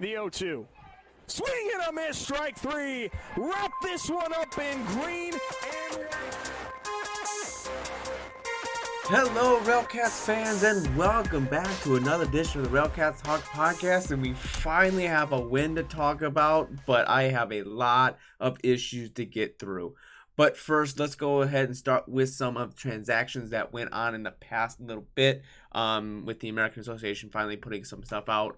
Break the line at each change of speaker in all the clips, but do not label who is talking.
The 0-2. Swing and a miss, strike three. Wrap this one up in green and white.
Hello, RailCats fans, and welcome back to another edition of the RailCats Talk podcast. And we finally have a win to talk about, but I have a lot of issues to get through. But first, let's go ahead and start with some of the transactions that went on in the past little bit, with the American Association finally putting some stuff out.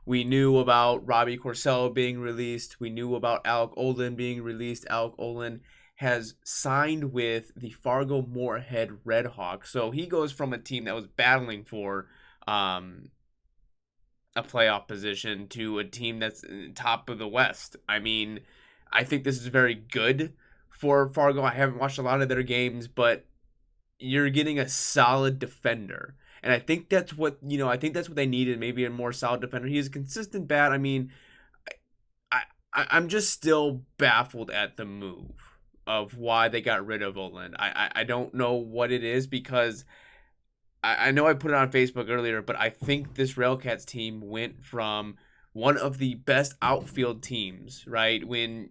We knew about Robbie Corsello being released. We knew about Alec Olin being released. Alec Olin has signed with the Fargo Moorhead Redhawks. So he goes from a team that was battling for a playoff position to a team that's top of the West. I mean, I think this is very good for Fargo. I haven't watched a lot of their games, but you're getting a solid defender. And I think that's what, I think that's what they needed, maybe a more solid defender. He is a consistent bat. I mean, I'm just still baffled at the move of why they got rid of Olin. I don't know what it is, because I know I put it on Facebook earlier, but I think this RailCats team went from one of the best outfield teams, right? When,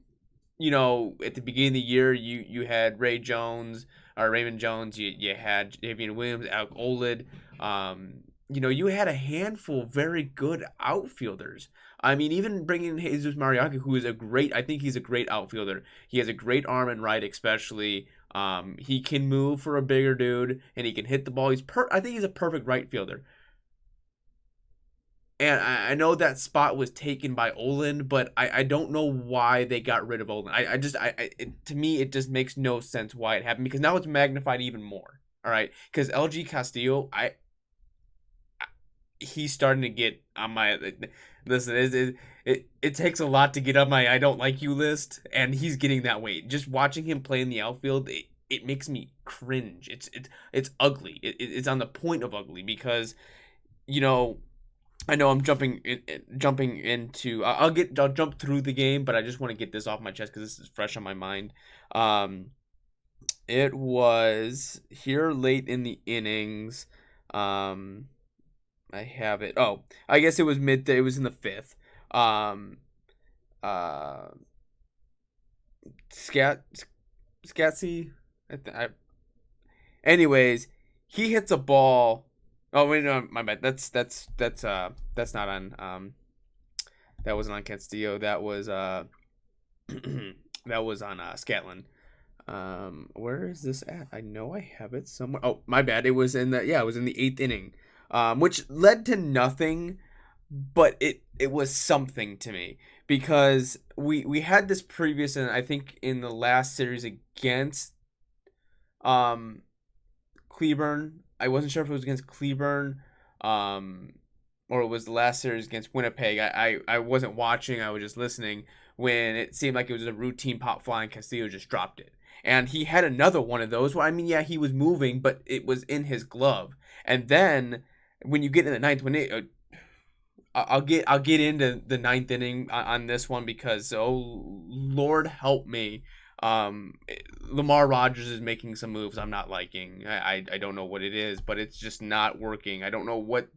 at the beginning of the year, you had Raymond Jones, you had Javian Williams, Alec Olin. You had a handful of very good outfielders. I mean, even bringing Jesus Mariachi, who is I think he's a great outfielder. He has a great arm and right, especially. He can move for a bigger dude, and he can hit the ball. I think he's a perfect right fielder. And I know that spot was taken by Olin, but I don't know why they got rid of Olin. To me, it just makes no sense why it happened, because now it's magnified even more. All right, because LG Castillo, he's starting to get on my listen. It takes a lot to get on my I don't like you list, and he's getting that way. Just watching him play in the outfield, it makes me cringe. It's ugly. It's on the point of ugly, because I know I'm jumping into. I'll jump through the game, but I just want to get this off my chest because this is fresh on my mind. It was here late in the innings. I have it. Oh, I guess it was midday. It was in the fifth. Scatsy. Anyways, he hits a ball. Oh wait, no, my bad. That's not on. That wasn't on Castillo. That was that was on Scatlin. Where is this at? I know I have it somewhere. Oh, my bad. It was in the eighth inning. Which led to nothing, but it was something to me, because we had this previous, and I think in the last series against Cleburne. I wasn't sure if it was against Cleburne, or it was the last series against Winnipeg. I wasn't watching. I was just listening when it seemed like it was a routine pop fly and Castillo just dropped it. And he had another one of those where, I mean, yeah, he was moving, but it was in his glove. And then when you get in the ninth, I'll get into the ninth inning on this one, because Lord help me, Lamar Rodgers is making some moves I'm not liking. I don't know what it is, but it's just not working. I don't know what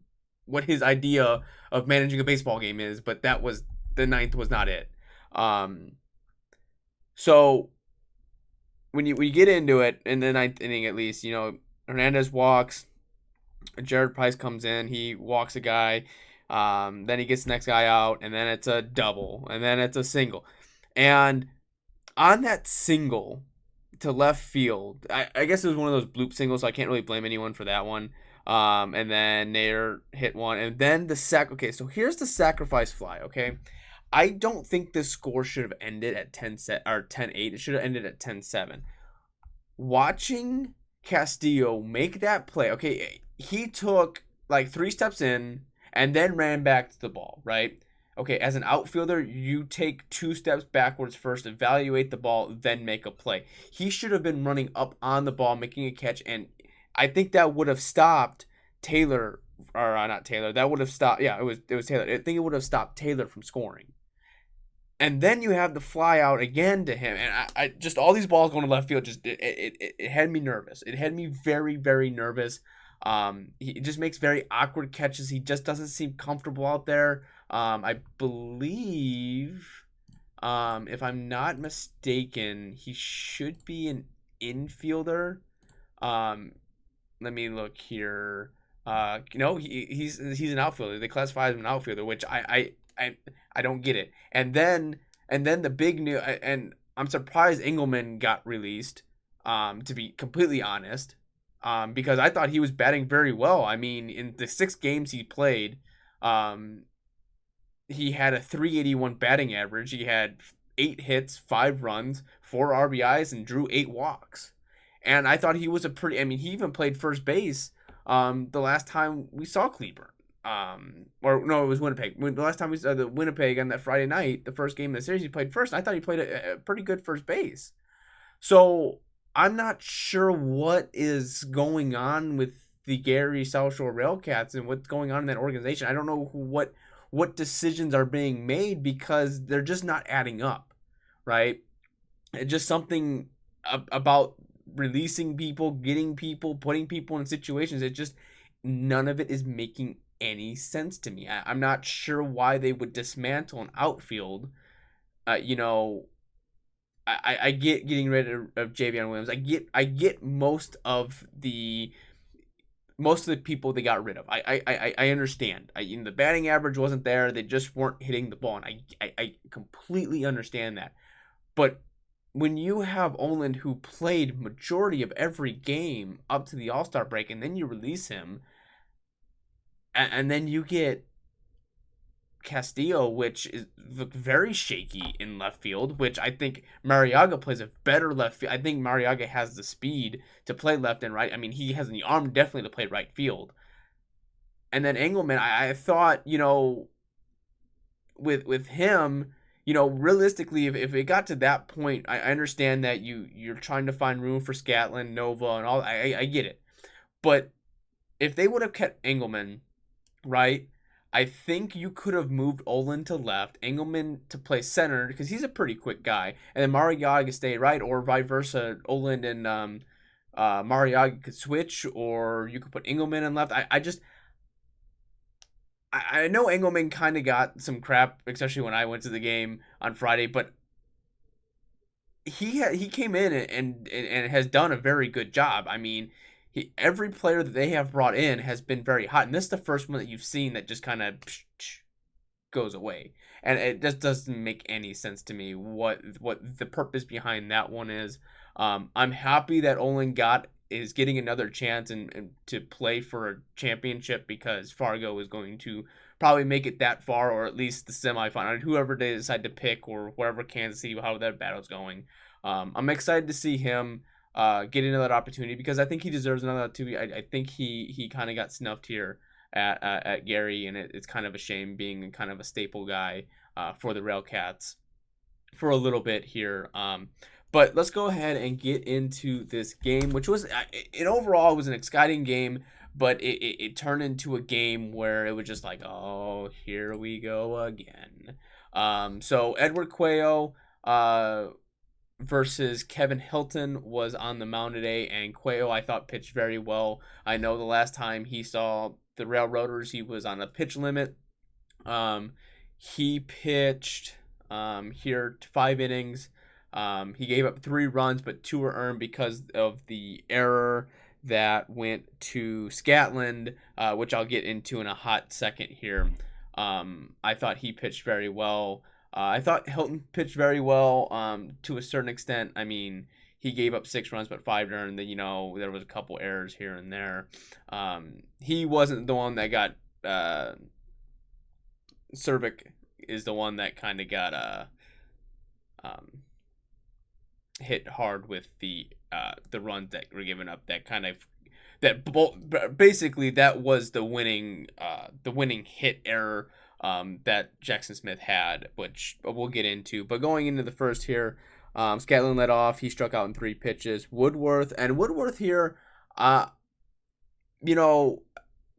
his idea of managing a baseball game is, but the ninth was not it. So when you get into it in the ninth inning, at least, Hernandez walks, Jared Price comes in, he walks a guy, then he gets the next guy out, and then it's a double, and then it's a single. And on that single to left field, I guess it was one of those bloop singles, so I can't really blame anyone for that one. And then Nader hit one, and then okay, so here's the sacrifice fly, okay? I don't think this score should have ended at 10-8. It should have ended at 10-7. Watching Castillo make that play, okay, he took like 3 steps in and then ran back to the ball, right? Okay, as an outfielder, you take 2 steps backwards first, evaluate the ball, then make a play. He should have been running up on the ball, making a catch, and I think that would have stopped Taylor, or not Taylor. That would have stopped. Yeah, it was Taylor. I think it would have stopped Taylor from scoring. And then you have the fly out again to him, and I just all these balls going to left field. Just it had me nervous. It had me very, very nervous. He just makes very awkward catches. He just doesn't seem comfortable out there. I believe, if I'm not mistaken, he should be an infielder. Um, Let me look here. He's an outfielder. They classify him an outfielder, which I don't get it. And then the big new, and I'm surprised Engelman got released. To be completely honest, because I thought he was batting very well. I mean, in the 6 games he played, um, he had a 381 batting average. He had 8 hits, 5 runs, 4 RBIs, and drew 8 walks. And I thought he was a pretty. I mean, he even played first base. The last time we saw Cleburne. Or no, it was Winnipeg. The last time we saw the Winnipeg on that Friday night, the first game of the series, he played first. I thought he played a pretty good first base. So I'm not sure what is going on with the Gary South Shore Railcats and what's going on in that organization. I don't know what decisions are being made because they're just not adding up, right? It's just something about releasing people, getting people, putting people in situations. It just none of it is making any sense to me. I'm not sure why they would dismantle an outfield. You know, I get getting rid of Javion Williams. I get most of the people they got rid of. I understand. The batting average wasn't there. They just weren't hitting the ball, and I completely understand that. But when you have Oland who played majority of every game up to the All-Star break, and then you release him, and then you get Castillo, which is very shaky in left field, which I think Mariaga plays a better left field. I think Mariaga has the speed to play left and right. I mean, he has the arm definitely to play right field. And then Engelman, I thought, with him, realistically, if it got to that point, I understand that you're trying to find room for Scatlin, Nova, and all. I get it, but if they would have kept Engelman, right? I think you could have moved Olin to left, Engelman to play center because he's a pretty quick guy, and then Mariaga stay right, or vice versa. Olin and Mariaga could switch, or you could put Engelman in left. I know Engelman kind of got some crap, especially when I went to the game on Friday, but he came in and has done a very good job. I mean, every player that they have brought in has been very hot, and this is the first one that you've seen that just kind of goes away, and it just doesn't make any sense to me what the purpose behind that one is. I'm happy that Olin is getting another chance and to play for a championship because Fargo is going to probably make it that far, or at least the semifinal. Whoever they decide to pick, or wherever Kansas City, how that battle's going. I'm excited to see him get another opportunity because I think he deserves another opportunity. I think he kind of got snuffed here at Gary, and it's kind of a shame being kind of a staple guy for the Railcats for a little bit here. But let's go ahead and get into this game, which was, overall, it was an exciting game, but it turned into a game where it was just like, oh, here we go again. So Edward Cuello versus Kevin Hilton was on the mound today, and Cuello, I thought, pitched very well. I know the last time he saw the Railroaders, he was on a pitch limit. He pitched here 5 innings. He gave up 3 runs, but 2 were earned because of the error that went to Scatland, which I'll get into in a hot second here. I thought he pitched very well. I thought Hilton pitched very well to a certain extent. I mean, he gave up 6 runs, but 5 earned. There was a couple errors here and there. He wasn't the one that got Cervic is the one that kind of got hit hard with the runs that were given up. Basically that was the winning hit error that Jackson Smith had, which we'll get into. But going into the first here, Scatlin led off. He struck out in 3 pitches. Woodworth here,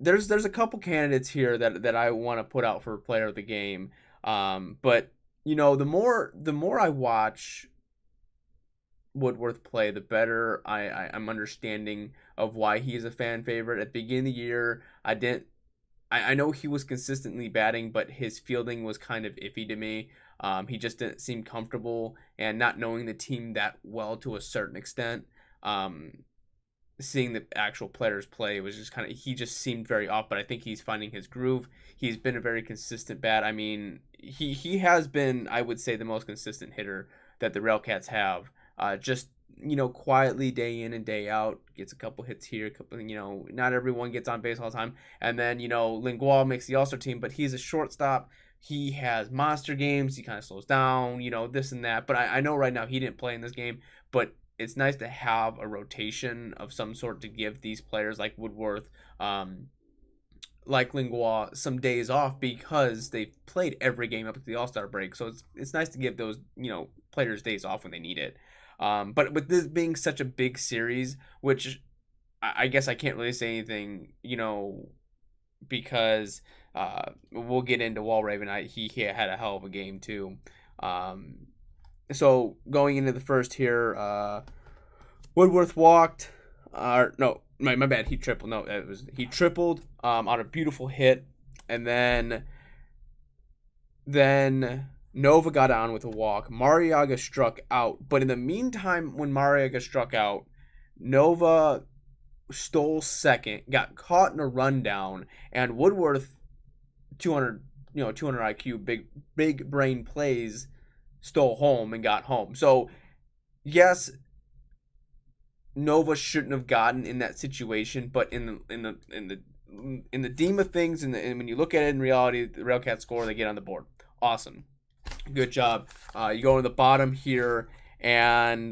there's a couple candidates here that I want to put out for player of the game. But the more I watch Woodworth play, the better I'm understanding of why he is a fan favorite. At the beginning of the year, I didn't I know he was consistently batting, but his fielding was kind of iffy to me. He just didn't seem comfortable, and not knowing the team that well to a certain extent. Um, Seeing the actual players play was just kind of, he just seemed very off, but I think he's finding his groove. He's been a very consistent bat. I mean, he has been, I would say, the most consistent hitter that the Railcats have. Just, quietly day in and day out, gets a couple hits here, a couple, not everyone gets on base all the time. And then, Lingual makes the All-Star team, but he's a shortstop. He has monster games. He kind of slows down, this and that. But I know right now he didn't play in this game, but it's nice to have a rotation of some sort to give these players like Woodworth, like Lingual, some days off because they've played every game up to the All-Star break. So it's nice to give those players days off when they need it. But with this being such a big series, which I guess I can't really say anything, because we'll get into Walraven. He had a hell of a game too. So going into the first here, Woodworth walked. No, my bad. He tripled. No, he tripled on a beautiful hit, and then Nova got on with a walk. Mariaga struck out, but in the meantime, when Mariaga struck out, Nova stole second, got caught in a rundown, and Woodworth, 200 IQ, big brain plays, stole home and got home. So yes, Nova shouldn't have gotten in that situation, but in the deem of things, and when you look at it in reality, the Railcats score, they get on the board. Awesome, good job. You go to the bottom here, and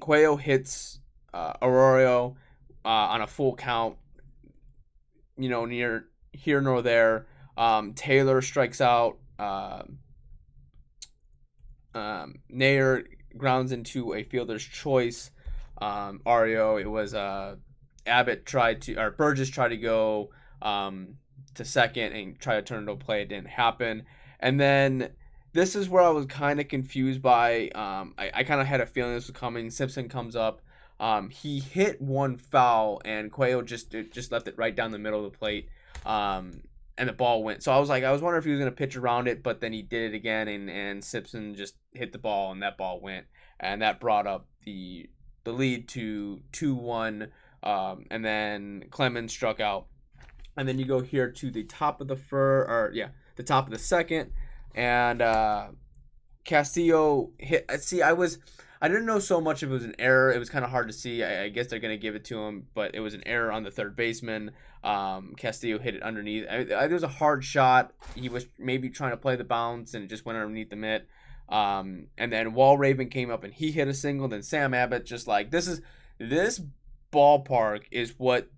Cuello hits Arroyo on a full count. Near here nor there. Taylor strikes out. Nair grounds into a fielder's choice. Ario, it was Burgess tried to go to second and try to turn it to a play. It didn't happen. And then this is where I was kind of confused by, I kind of had a feeling this was coming. Simpson comes up. He hit one foul, and Cuello just left it right down the middle of the plate. And the ball went. So I was wondering if he was going to pitch around it, but then he did it again, and Simpson just hit the ball, and that ball went. And that brought up the lead to 2-1, and then Clemens struck out. And then you go here to the top of the top of the second, and Castillo hit. See, I didn't know so much if it was an error. It was kind of hard to see. I guess they're going to give it to him, but it was an error on the third baseman. Castillo hit it underneath. It was a hard shot. He was maybe trying to play the bounce, and it just went underneath the mitt. And then Walraven came up and he hit a single. Then Sam Abbott just like, this ballpark is what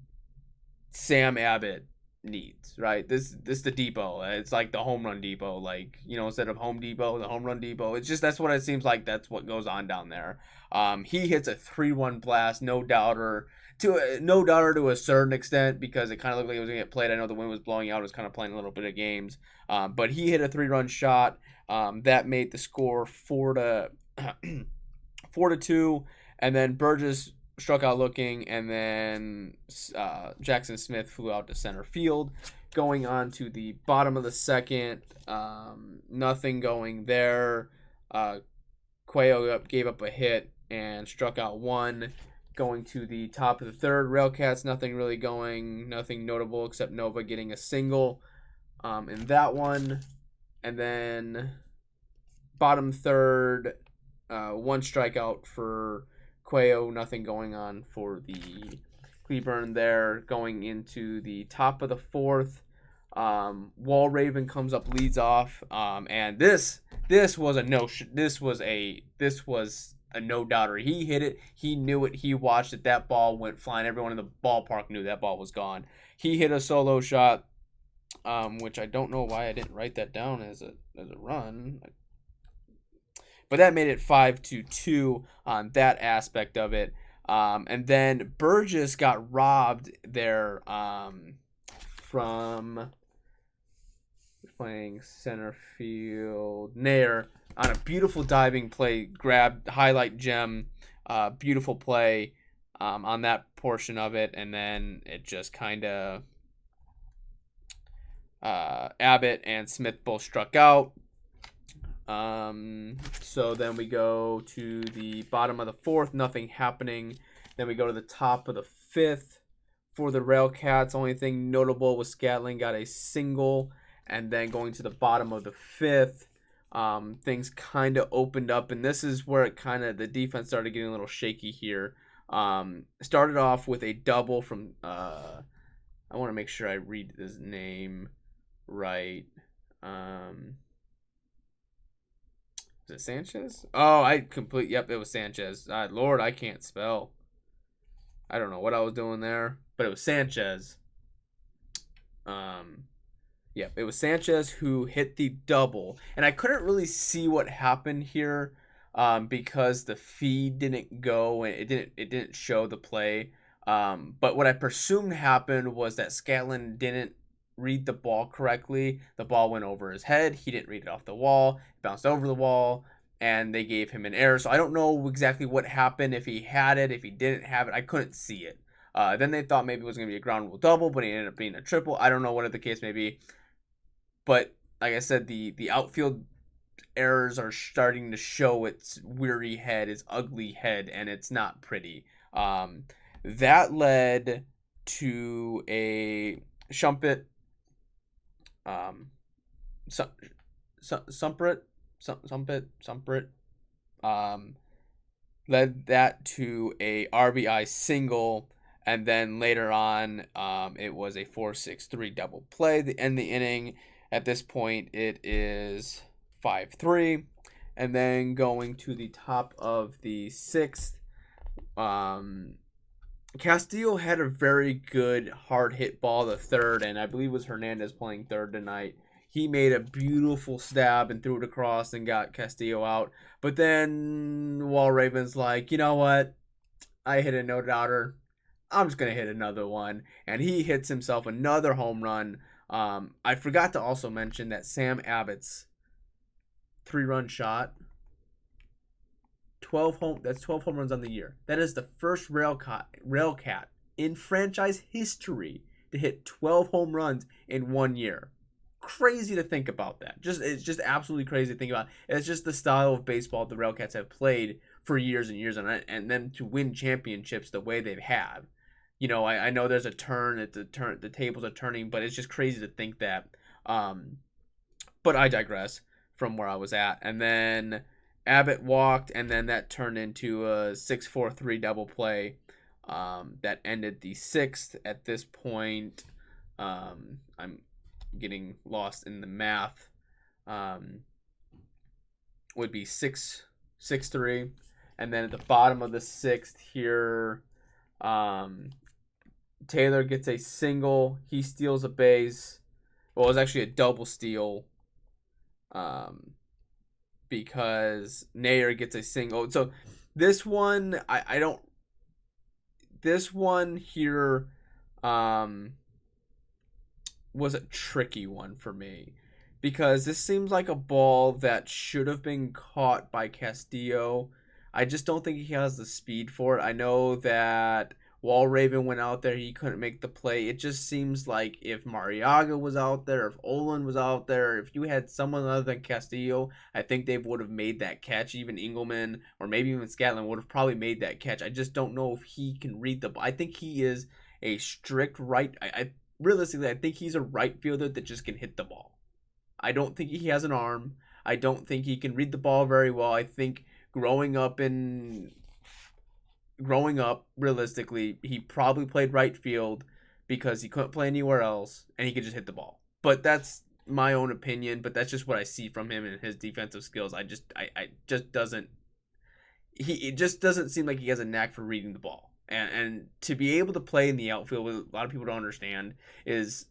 Sam Abbott needs, right? This the depot. It's like the home run depot, like, instead of Home Depot, the home run depot. It's just, that's what it seems like. That's what goes on down there. He hits a 3-1 blast, no doubter to a certain extent, because it kind of looked like it was gonna get played. I know the wind was blowing out. It was kind of playing a little bit of games, but he hit a 3-run shot that made the score 4-2, and then Burgess struck out looking, and then Jackson Smith flew out to center field. Going on to the bottom of the second, nothing going there. Cuello gave up a hit and struck out one. Going to the top of the third, Railcats, nothing really going, nothing notable except Nova getting a single in that one. And then bottom third, one strikeout for Cuello, nothing going on for the Cleburne there. Going into the top of the fourth, Walraven comes up, leads off, and this was a no-doubter. He hit it, he knew it, he watched it, that ball went flying. Everyone in the ballpark knew that ball was gone. He hit a solo shot, which I don't know why I didn't write that down as a run. But that made it 5-2 on that aspect of it. And then Burgess got robbed there from playing center field. Nair on a beautiful diving play, grabbed highlight gem, beautiful play on that portion of it, and then it just kind of Abbott and Smith both struck out. So then we go to the bottom of the fourth, nothing happening. Then we go to the top of the fifth for the RailCats. Only thing notable was Scatling got a single. And then going to the bottom of the fifth, things kind of opened up. And this is where the defense started getting a little shaky here. Started off with a double from, I want to make sure I read his name right. Is it Sanchez? Oh, yep, it was Sanchez. Lord, I can't spell. I don't know what I was doing there, but it was Sanchez. Yep, it was Sanchez who hit the double. And I couldn't really see what happened here because the feed didn't go and it didn't show the play. But what I presumed happened was that Scatlin didn't read the ball correctly. The ball went over his head. He didn't read it off the wall. It bounced over the wall, and they gave him an error. So I don't know exactly what happened, if he had it, if he didn't have it. I couldn't see it. Then they thought maybe it was going to be a ground rule double, but it ended up being a triple. I don't know what the case may be. But like I said, the outfield errors are starting to show its weary head, its ugly head, and it's not pretty. That led to a Shumpert, Sumpret, led that to a RBI single, and then later on, it was a 4-6-3 double play to end the inning. At this point, it is 5-3, and then going to the top of the sixth, Castillo had a very good hard hit ball to third, and I believe it was Hernandez playing third tonight. He made a beautiful stab and threw it across and got Castillo out. But then Walraven's like, you know what? I hit a no-doubter. I'm just going to hit another one. And he hits himself another home run. I forgot to also mention that Sam Abbott's 3-run shot, that's 12 home runs on the year. That is the first RailCat in franchise history to hit 12 home runs in 1 year. Crazy to think about that. It's just absolutely crazy to think about. It's just the style of baseball the RailCats have played for years and years, and then to win championships the way they've had. You know, I know there's a turn at the tables are turning, but it's just crazy to think that. But I digress from where I was at. And then Abbott walked, and then that turned into a 6-4-3 double play that ended the sixth. At this point, I'm getting lost in the math. Would be 6-3, and then at the bottom of the sixth here, Taylor gets a single. He steals a base. Well, it was actually a double steal. Because Nair gets a single. So this one, I don't. This one here, was a tricky one for me, because this seems like a ball that should have been caught by Castillo. I just don't think he has the speed for it. I know that Walraven went out there, he couldn't make the play. It just seems like if Mariaga was out there, if Olin was out there, if you had someone other than Castillo, I think they would have made that catch. Even Engelman or maybe even Scatlin would have probably made that catch. I just don't know if he can read the ball. I think he is a strict right. Realistically, I think he's a right fielder that just can hit the ball. I don't think he has an arm. I don't think he can read the ball very well. I think growing up, realistically, he probably played right field because he couldn't play anywhere else and he could just hit the ball. But that's my own opinion, but that's just what I see from him and his defensive skills. It just doesn't seem like he has a knack for reading the ball. And to be able to play in the outfield, what a lot of people don't understand is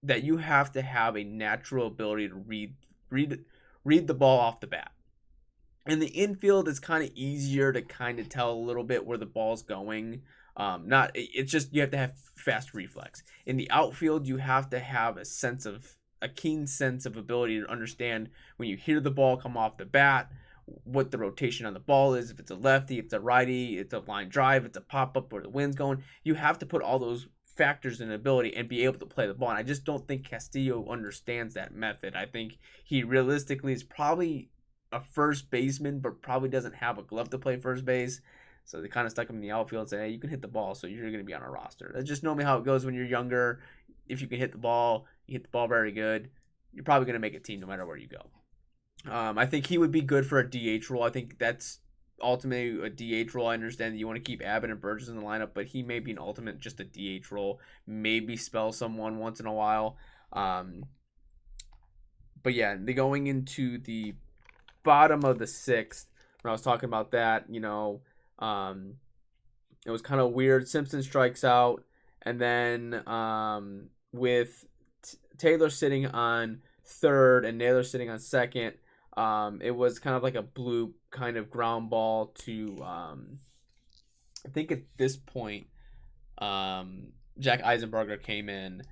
that you have to have a natural ability to read the ball off the bat. In the infield, it's kind of easier to kind of tell a little bit where the ball's going. It's just you have to have fast reflex. In the outfield, you have to have a keen sense of ability to understand when you hear the ball come off the bat, what the rotation on the ball is, if it's a lefty, if it's a righty, it's a line drive, it's a pop-up, where the wind's going. You have to put all those factors in ability and be able to play the ball. And I just don't think Castillo understands that method. I think he realistically is probably a first baseman, but probably doesn't have a glove to play first base. So they kind of stuck him in the outfield and said, hey, you can hit the ball, so you're going to be on a roster. That's just normally how it goes when you're younger. If you can hit the ball, you hit the ball very good, you're probably going to make a team no matter where you go. I think he would be good for a DH role. I think that's ultimately a DH role. I understand that you want to keep Abbott and Burgess in the lineup, but he may be an ultimate just a DH role. Maybe spell someone once in a while. But yeah, going into the bottom of the sixth, when I was talking about that, it was kind of weird. Simpson strikes out, and then with Taylor sitting on third and Naylor sitting on second, it was kind of like a blue kind of ground ball to, I think at this point, Jack Eisenberger came in.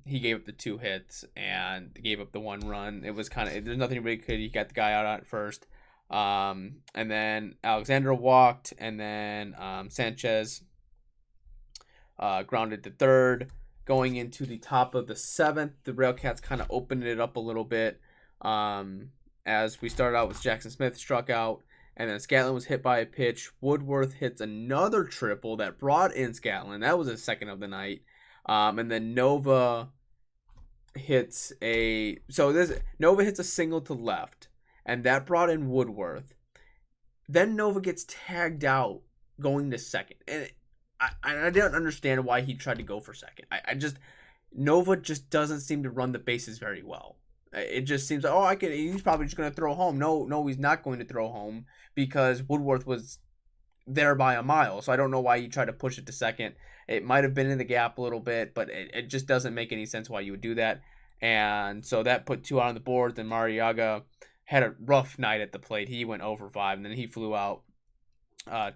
He gave up the 2 hits and gave up the 1 run. It was kind of, there's nothing really could. He got the guy out at first. And then Alexander walked, and then Sanchez grounded to third. Going into the top of the 7th, the RailCats kind of opened it up a little bit. As we started out with Jackson Smith struck out, and then Scatlin was hit by a pitch. Woodworth hits another triple that brought in Scatlin. That was his second of the night. And then Nova hits Nova hits a single to left, and that brought in Woodworth. Then Nova gets tagged out going to second, and I don't understand why he tried to go for second. Nova just doesn't seem to run the bases very well. It just seems like, he's probably just going to throw home. No, he's not going to throw home because Woodworth was there by a mile. So I don't know why you tried to push it to second. It might have been in the gap a little bit, but it just doesn't make any sense why you would do that. And so that put 2 out on the board. Then Mariaga had a rough night at the plate. He went over 5, and then he flew out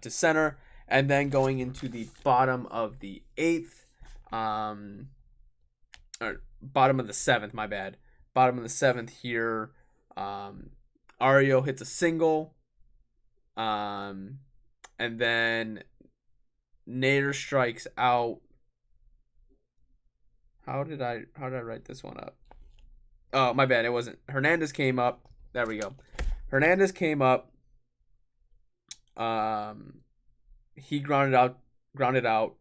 to center. And then going into the bottom of the 8th, or bottom of the 7th, my bad. Bottom of the 7th here, Ario hits a single, and then Nader strikes out. How did I write this one up? Oh, my bad. It wasn't. Hernandez came up. There we go. Hernandez came up. He grounded out.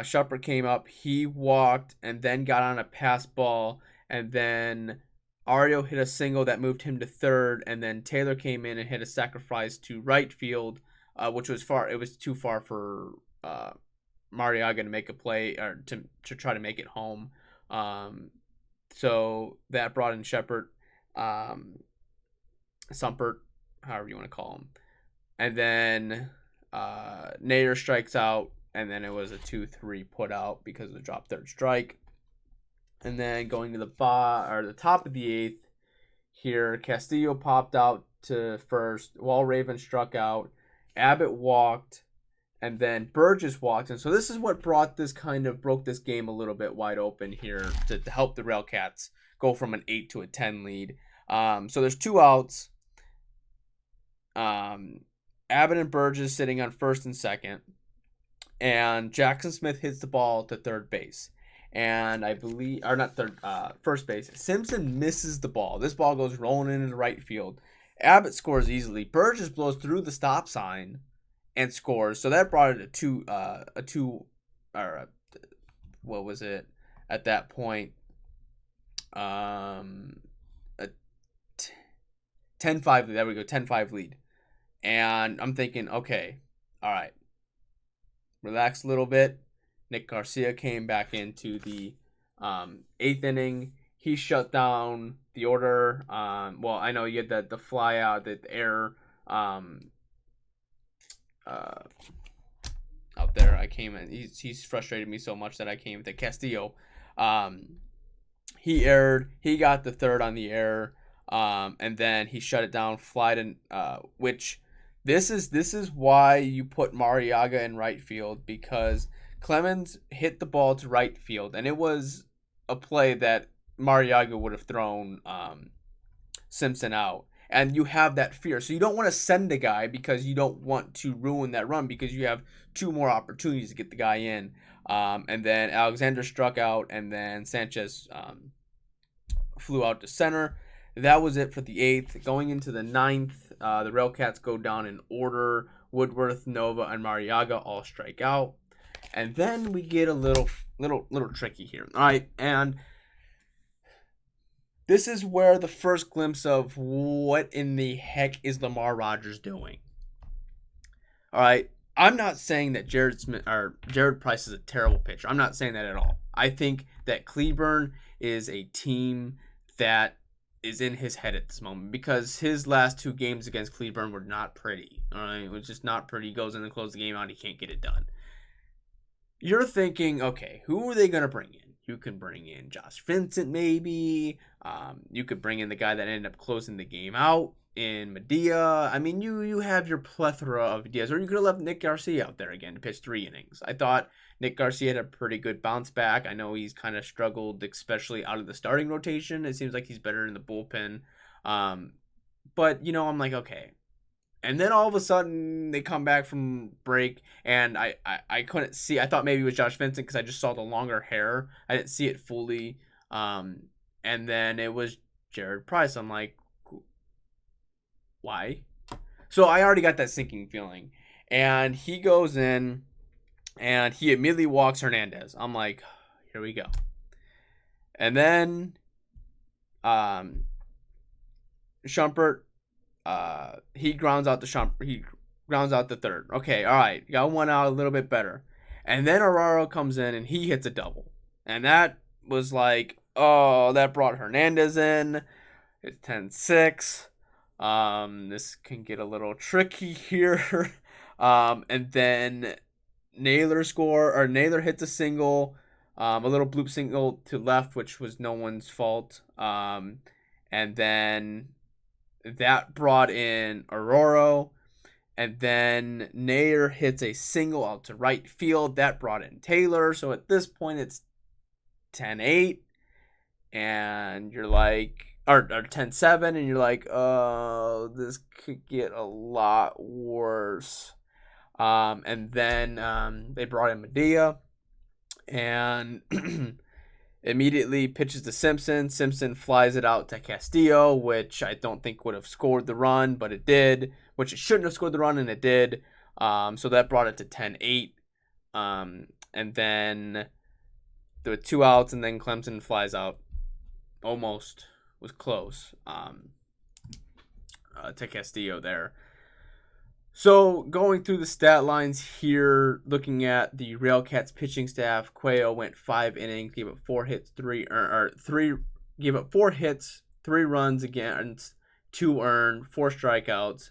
Shepard came up. He walked and then got on a pass ball, and then Ario hit a single that moved him to third, and then Taylor came in and hit a sacrifice to right field, which was far. It was too far for Mariaga to make a play or to try to make it home. So that brought in Shepard, Sumpert, however you want to call him, and then Nader strikes out, and then it was a 2-3 put out because of the drop third strike. And then going to the top of the 8th here, Castillo popped out to first. Walraven struck out. Abbott walked, and then Burgess walked. And so this is what broke this game a little bit wide open here to help the RailCats go from an 8 to a 10 lead. So there's 2 outs. Abbott and Burgess sitting on first and second, and Jackson Smith hits the ball to third base. And I believe, or not third, first base. Simpson misses the ball. This ball goes rolling into the right field. Abbott scores easily. Burgess blows through the stop sign and scores. So that brought it what was it at that point? A 10-5 lead. There we go, 10-5 lead. And I'm thinking, okay, all right, relax a little bit. Nick Garcia came back into the 8th inning. He shut down the order. I know you had the fly out, the error out there. I came in. He's frustrated me so much that I came to Castillo. He erred. He got the third on the error, and then he shut it down. Flied which this is why you put Mariaga in right field, because Clemens hit the ball to right field, and it was a play that Mariaga would have thrown Simpson out. And you have that fear. So you don't want to send a guy because you don't want to ruin that run because you have 2 more opportunities to get the guy in. And then Alexander struck out, and then Sanchez flew out to center. That was it for the 8th. Going into the 9th, the RailCats go down in order. Woodworth, Nova, and Mariaga all strike out. And then we get a little tricky here. All right, and this is where the first glimpse of what in the heck is Lamar Rodgers doing. All right, I'm not saying that Jared Price is a terrible pitcher. I'm not saying that at all. I think that Cleburne is a team that is in his head at this moment because his last 2 games against Cleburne were not pretty. All right, it was just not pretty. He goes in and closes the game out. He can't get it done. You're thinking, okay, who are they going to bring in? You can bring in Josh Vincent, maybe. You could bring in the guy that ended up closing the game out in Medea. I mean, you have your plethora of ideas. Or you could have left Nick Garcia out there again to pitch 3 innings. I thought Nick Garcia had a pretty good bounce back. I know he's kind of struggled, especially out of the starting rotation. It seems like he's better in the bullpen. But, I'm like, okay. And then all of a sudden, they come back from break, and I couldn't see. I thought maybe it was Josh Vincent because I just saw the longer hair. I didn't see it fully. And then it was Jared Price. I'm like, why? So I already got that sinking feeling. And he goes in, and he immediately walks Hernandez. I'm like, here we go. And then Shumpert, he grounds out the Shumpert. He grounds out the third. Okay, all right. Got one out a little bit better. And then Araro comes in, and he hits a double. And that was like, oh, that brought Hernandez in. It's 10-6. This can get a little tricky here. And then Naylor hits a single, a little bloop single to left, which was no one's fault. And then that brought in Aurora. And then Nair hits a single out to right field. That brought in Taylor. So at this point, it's 10-8. And you're like, or 10-7. And you're like, oh, this could get a lot worse. And then they brought in Medea. And immediately pitches to Simpson. Simpson flies it out to Castillo, which I don't think would have scored the run, but it did. Which it shouldn't have scored the run, and it did. So that brought it to 10-8. And then there were 2 outs, and then Clemson flies out. Almost was close to Castillo there. So going through the stat lines here, looking at the RailCats pitching staff, Cuello went 5 innings, gave up 4 hits, 3 runs against, 2 earned, 4 strikeouts.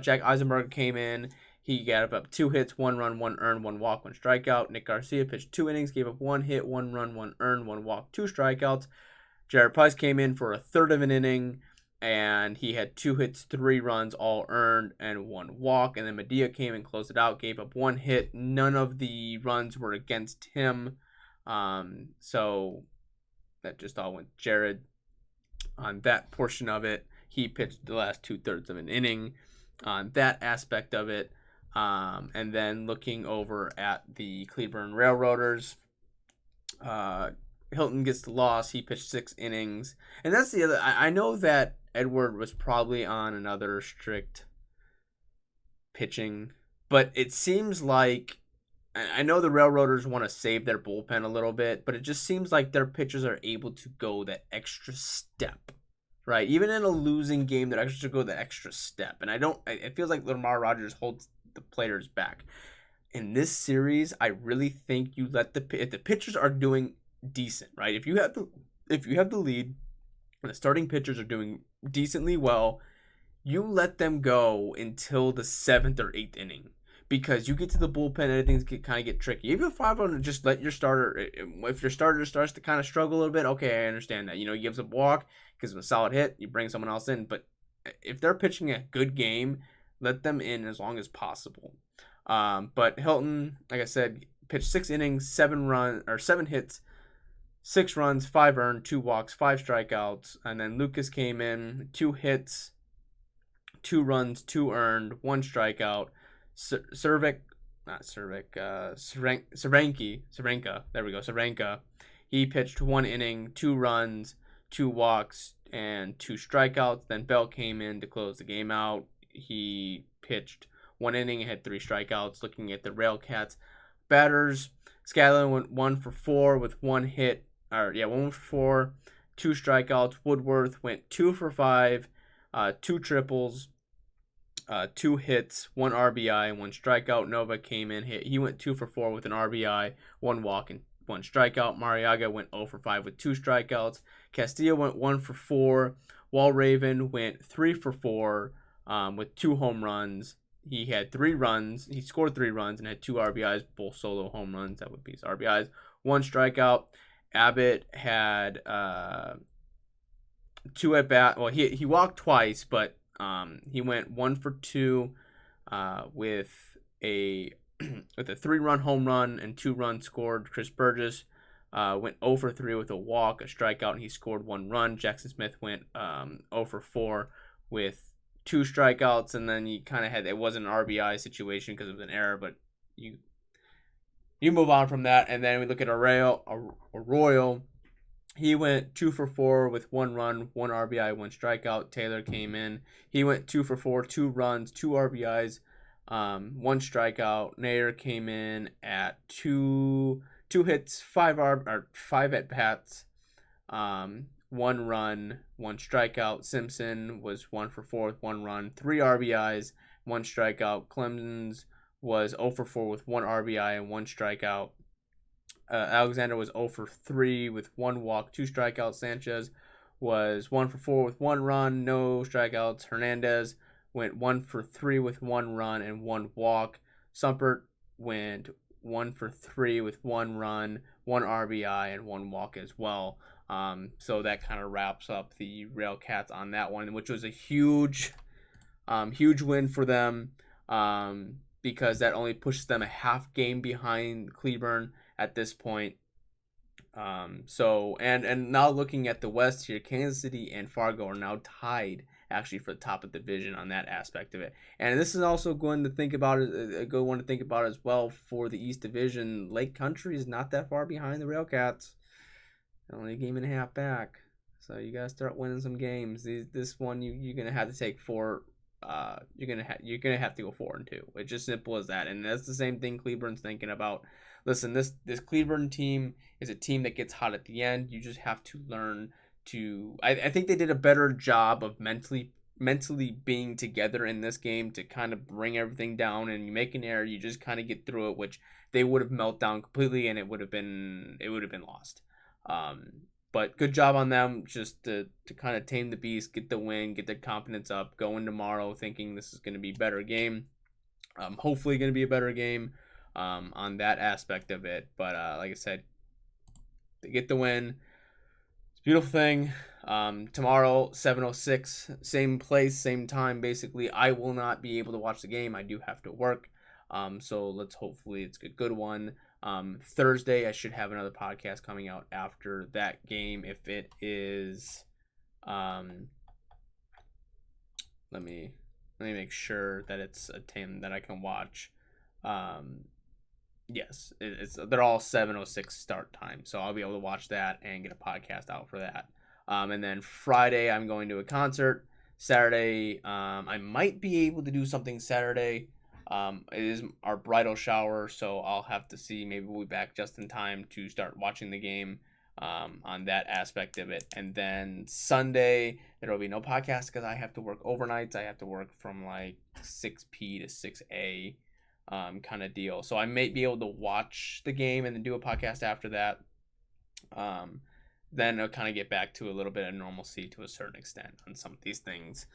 Jack Eisenberg came in. He gave up 2 hits, 1 run, 1 earned, 1 walk, 1 strikeout. Nick Garcia pitched 2 innings, gave up 1 hit, 1 run, 1 earned, 1 walk, 2 strikeouts. Jared Price came in for a third of an inning, and he had 2 hits, 3 runs, all earned, and 1 walk. And then Medea came and closed it out, gave up 1 hit. None of the runs were against him. So that just all went Jared on that portion of it. He pitched the last 2/3 of an inning on that aspect of it. And then looking over at the Cleburne Railroaders, Hilton gets the loss. He pitched 6 innings. And that's the other. I know that Edward was probably on another strict pitching, but it seems like, I know the Railroaders want to save their bullpen a little bit, but it just seems like their pitchers are able to go that extra step, right? Even in a losing game, they're actually go the extra step. And it feels like Lamar Rodgers holds the players back. In this series, I really think you let if the pitchers are doing decent, right? If you have the lead and the starting pitchers are doing decently well, you let them go until the 7th or 8th inning, because you get to the bullpen and things kind of get tricky. If you're 5-0, just let your starter. If your starter starts to kind of struggle a little bit, okay, I understand that. He gives a walk, gives him a solid hit, you bring someone else in. But if they're pitching a good game, let them in as long as possible. But Hilton, like I said, pitched 6 innings, 7 hits, 6 runs, 5 earned, 2 walks, 5 strikeouts. And then Lucas came in, 2 hits, 2 runs, 2 earned, 1 strikeout. Cervenka. There we go, Cervenka. He pitched 1 inning, 2 runs, 2 walks, and 2 strikeouts. Then Bell came in to close the game out. He pitched 1 inning and had 3 strikeouts. Looking at the RailCats batters, Scanlon went 1 for 4 with 1 hit. 1 for 4, 2 strikeouts. Woodworth went 2 for 5, 2 triples, 2 hits, 1 RBI, and 1 strikeout. Nova came in, he went 2 for 4 with an RBI, 1 walk, and 1 strikeout. Mariaga went 0 for 5 with 2 strikeouts. Castillo went 1 for 4. Walraven went 3 for 4 with 2 home runs. He had 3 runs. He scored 3 runs and had 2 RBIs, both solo home runs. That would be his RBIs. 1 strikeout. Abbott had 2 at bat. Well, he walked twice, but he went 1 for 2 with a 3-run home run and 2 runs scored. Chris Burgess went 0 for 3 with a walk, a strikeout, and he scored 1 run. Jackson Smith went 0 for 4 with 2 strikeouts, and then you kind of had, it wasn't an RBI situation because it was an error, but you move on from that. And then we look at Arroyo. He went 2 for 4 with 1 run, 1 RBI, 1 strikeout. Taylor came in. He went 2 for 4, 2 runs, 2 RBIs, 1 strikeout. Nair came in at 2 hits, 5 at bats, 1 run, 1 strikeout. Simpson was 1 for 4 with 1 run, 3 RBIs, 1 strikeout. Clemens was 0 for 4 with 1 RBI and 1 strikeout. Alexander was 0 for 3 with 1 walk, 2 strikeouts. Sanchez was 1 for 4 with 1 run, no strikeouts. Hernandez went 1 for 3 with 1 run and 1 walk. Sumpert went 1 for 3 with 1 run, 1 RBI, and 1 walk as well. So that kind of wraps up the RailCats on that one, which was a huge win for them, because that only pushes them a half game behind Cleburne at this point. And now looking at the West here, Kansas City and Fargo are now tied actually for the top of the division on that aspect of it. And this is also going to think about a good one to think about as well for the East Division. Lake Country is not that far behind the RailCats, only a game and a half back. So you gotta start winning some games. This one you're gonna have to take 4. You're gonna have to go 4-2. It's just simple as that. And that's the same thing Cleburne's thinking about. Listen, this Cleburne team is a team that gets hot at the end. You just have to learn to. I think they did a better job of mentally being together in this game to kind of bring everything down. And you make an error, you just kind of get through it, which they would have melted down completely, and it would have been lost. But good job on them, just to kind of tame the beast, get the win, get their confidence up, go in tomorrow thinking this is going to be a better game. Hopefully going to be a better game on that aspect of it. But like I said, they get the win. It's a beautiful thing. Tomorrow, 7:06, same place, same time, basically. I will not be able to watch the game. I do have to work. So hopefully it's a good one. Thursday, I should have another podcast coming out after that game. If it is, let me make sure that it's a team that I can watch. Yes, they're all 7:06 start time, so I'll be able to watch that and get a podcast out for that. And then Friday, I'm going to a concert. Saturday, I might be able to do something Saturday. It is our bridal shower, so I'll have to see. Maybe we'll be back just in time to start watching the game on that aspect of it. And then Sunday, there will be no podcast because I have to work overnights. I have to work from like 6 p to 6 a kind of deal. So I may be able to watch the game and then do a podcast after that. Then I'll kind of get back to a little bit of normalcy to a certain extent on some of these things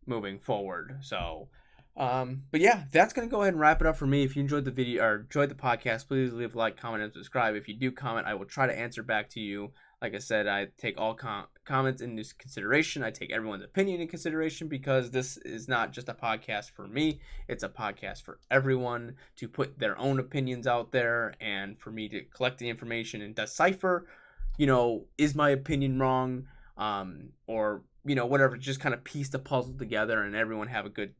moving forward. So... but yeah, that's going to go ahead and wrap it up for me. If you enjoyed the video or enjoyed the podcast, please leave a like, comment, and subscribe. If you do comment, I will try to answer back to you. Like I said, I take all comments into consideration. I take everyone's opinion in consideration, because this is not just a podcast for me. It's a podcast for everyone to put their own opinions out there, and for me to collect the information and decipher, is my opinion wrong? Or, whatever, just kind of piece the puzzle together and everyone have a good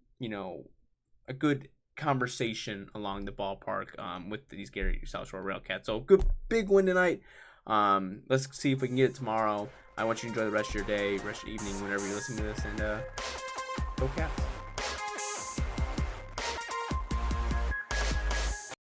conversation along the ballpark with these Gary South Shore RailCats. So good big win tonight. Let's see if we can get it tomorrow. I want you to enjoy the rest of your day, rest of your evening, whenever you're listening to this, and go Cats.